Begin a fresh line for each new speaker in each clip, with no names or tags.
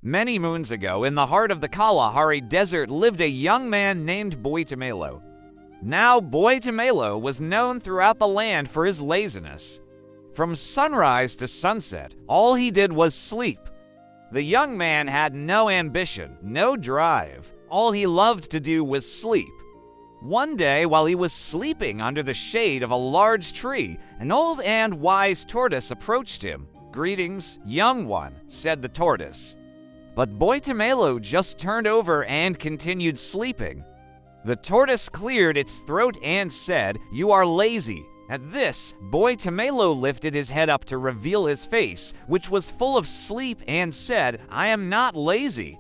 Many moons ago, in the heart of the Kalahari Desert lived a young man named Boitumelo. Now, Boitumelo was known throughout the land for his laziness. From sunrise to sunset, all he did was sleep. The young man had no ambition, no drive. All he loved to do was sleep. One day, while he was sleeping under the shade of a large tree, an old and wise tortoise approached him. "Greetings, young one," said the tortoise. But Boitumelo just turned over and continued sleeping. The tortoise cleared its throat and said, "You are lazy." At this, Boitumelo lifted his head up to reveal his face, which was full of sleep, and said, "I am not lazy.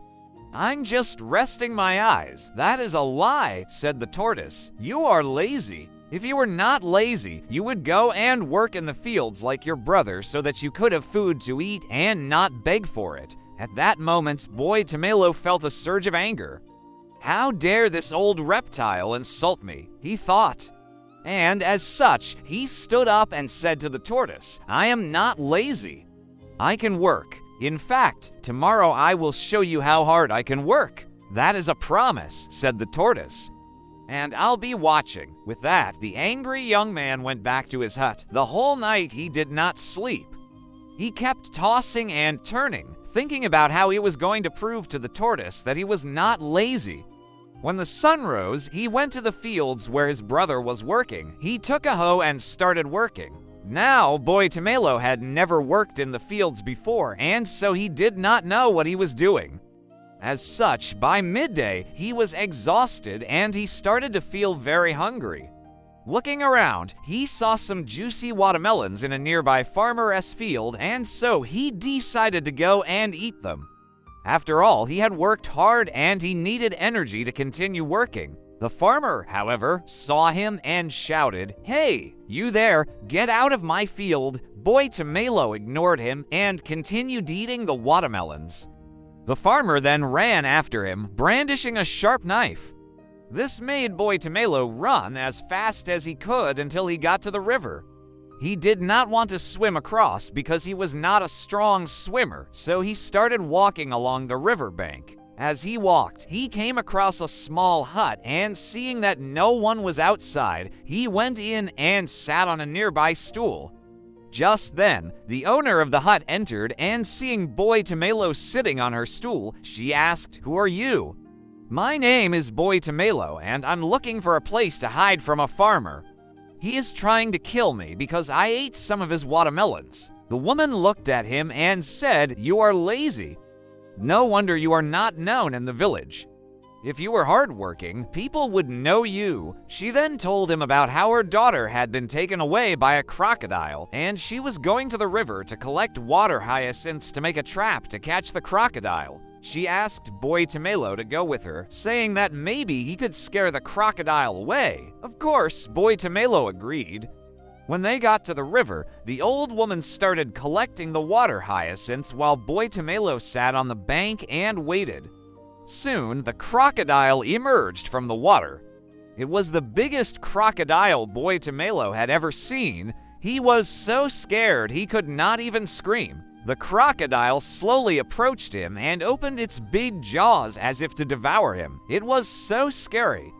I'm just resting my eyes." "That is a lie," said the tortoise. "You are lazy. If you were not lazy, you would go and work in the fields like your brother so that you could have food to eat and not beg for it." At that moment, Boitumelo felt a surge of anger. "How dare this old reptile insult me?" he thought. And as such, he stood up and said to the tortoise, "I am not lazy. I can work. In fact, tomorrow I will show you how hard I can work." "That is a promise," said the tortoise. "And I'll be watching." With that, the angry young man went back to his hut. The whole night he did not sleep. He kept tossing and turning, thinking about how he was going to prove to the tortoise that he was not lazy. When the sun rose, he went to the fields where his brother was working. He took a hoe and started working. Now, Boitumelo had never worked in the fields before, and so he did not know what he was doing. As such, by midday, he was exhausted and he started to feel very hungry. Looking around, he saw some juicy watermelons in a nearby farmer's field, and so he decided to go and eat them. After all, he had worked hard and he needed energy to continue working. The farmer, however, saw him and shouted, "Hey, you there, get out of my field." Boitumelo ignored him and continued eating the watermelons. The farmer then ran after him, brandishing a sharp knife. This made Boitumelo run as fast as he could until he got to the river. He did not want to swim across because he was not a strong swimmer, so he started walking along the riverbank. As he walked, he came across a small hut, and seeing that no one was outside, he went in and sat on a nearby stool. Just then, the owner of the hut entered, and seeing Boitumelo sitting on her stool, she asked, "Who are you?" "My name is Boitumelo, and I'm looking for a place to hide from a farmer. He is trying to kill me because I ate some of his watermelons." The woman looked at him and said, "You are lazy. No wonder you are not known in the village. If you were hardworking, people would know you." She then told him about how her daughter had been taken away by a crocodile, and she was going to the river to collect water hyacinths to make a trap to catch the crocodile. She asked Boitumelo to go with her, saying that maybe he could scare the crocodile away. Of course, Boitumelo agreed. When they got to the river, the old woman started collecting the water hyacinths while Boitumelo sat on the bank and waited. Soon, the crocodile emerged from the water. It was the biggest crocodile Boitumelo had ever seen. He was so scared he could not even scream. The crocodile slowly approached him and opened its big jaws as if to devour him. It was so scary.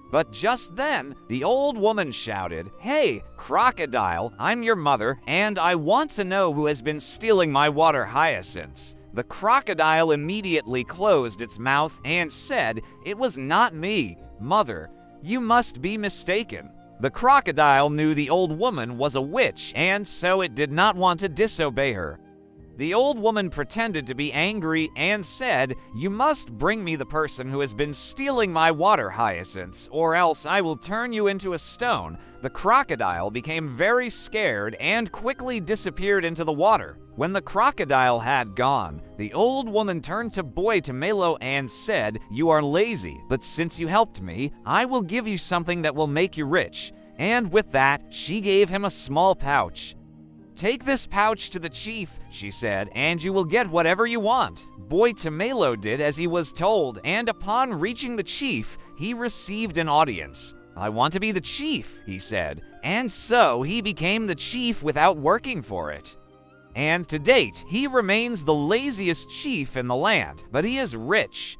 But just then, the old woman shouted, "Hey, crocodile, I'm your mother, and I want to know who has been stealing my water hyacinths." The crocodile immediately closed its mouth and said, "It was not me, mother. You must be mistaken." The crocodile knew the old woman was a witch, and so it did not want to disobey her. The old woman pretended to be angry and said, "You must bring me the person who has been stealing my water hyacinths, or else I will turn you into a stone." The crocodile became very scared and quickly disappeared into the water. When the crocodile had gone, the old woman turned to Boitumelo and said, "You are lazy, but since you helped me, I will give you something that will make you rich." And with that, she gave him a small pouch. "Take this pouch to the chief," she said, "and you will get whatever you want." Boitumelo did as he was told, and upon reaching the chief, he received an audience. "I want to be the chief," he said, and so he became the chief without working for it. And to date, he remains the laziest chief in the land, but he is rich.